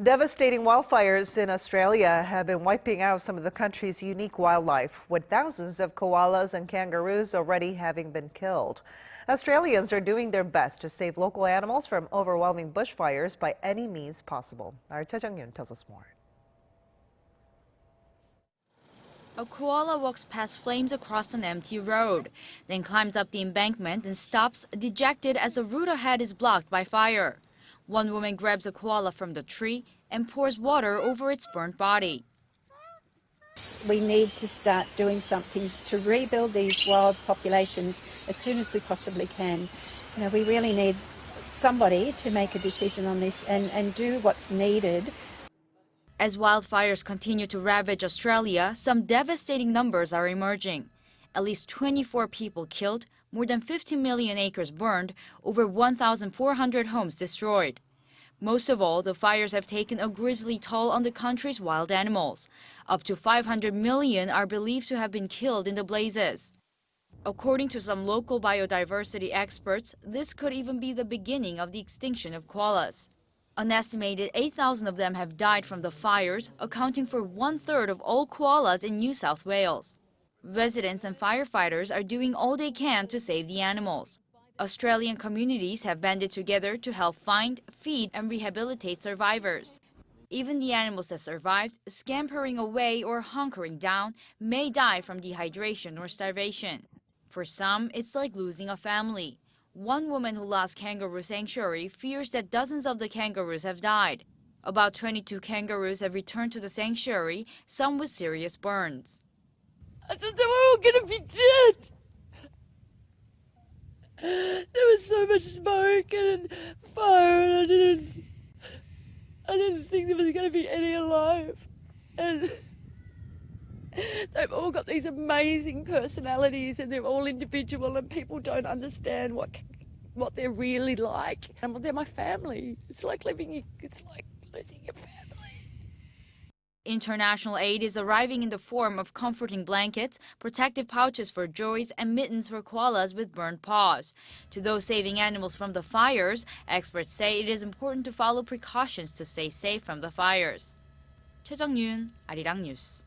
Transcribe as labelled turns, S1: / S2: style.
S1: Devastating wildfires in Australia have been wiping out some of the country's unique wildlife, with thousands of koalas and kangaroos already having been killed. Australians are doing their best to save local animals from overwhelming bushfires by any means possible. Our Choi Jeong-yoon tells us more.
S2: A koala walks past flames across an empty road, then climbs up the embankment and stops, dejected as the route ahead is blocked by fire. One woman grabs a koala from the tree and pours water over its burnt body.
S3: We need to start doing something to rebuild these wild populations as soon as we possibly can. We really need somebody to make a decision on this and do what's needed.
S2: As wildfires continue to ravage Australia, some devastating numbers are emerging. At least 24 people killed, more than 50 million acres burned, over 1,400 homes destroyed. Most of all, the fires have taken a grisly toll on the country's wild animals. Up to 500 million are believed to have been killed in the blazes. According to some local biodiversity experts, this could even be the beginning of the extinction of koalas. An estimated 8,000 of them have died from the fires, accounting for 1/3 of all koalas in New South Wales. Residents and firefighters are doing all they can to save the animals. Australian communities have banded together to help find, feed, and rehabilitate survivors. Even the animals that survived, scampering away or hunkering down, may die from dehydration or starvation. For some, it's like losing a family. One woman who lost kangaroo sanctuary fears that dozens of the kangaroos have died. About 22 kangaroos have returned to the sanctuary, some with serious burns.
S4: I thought they were all gonna be dead. There was so much smoke and fire, and I didn't think there was gonna be any alive. And they've all got these amazing personalities, and they're all individual, and people don't understand what they're really like. And they're my family. It's like losing your family.
S2: International aid is arriving in the form of comforting blankets, protective pouches for joys, and mittens for koalas with burnt paws. To those saving animals from the fires, experts say it is important to follow precautions to stay safe from the fires. Choi Jeong-yoon, Arirang News.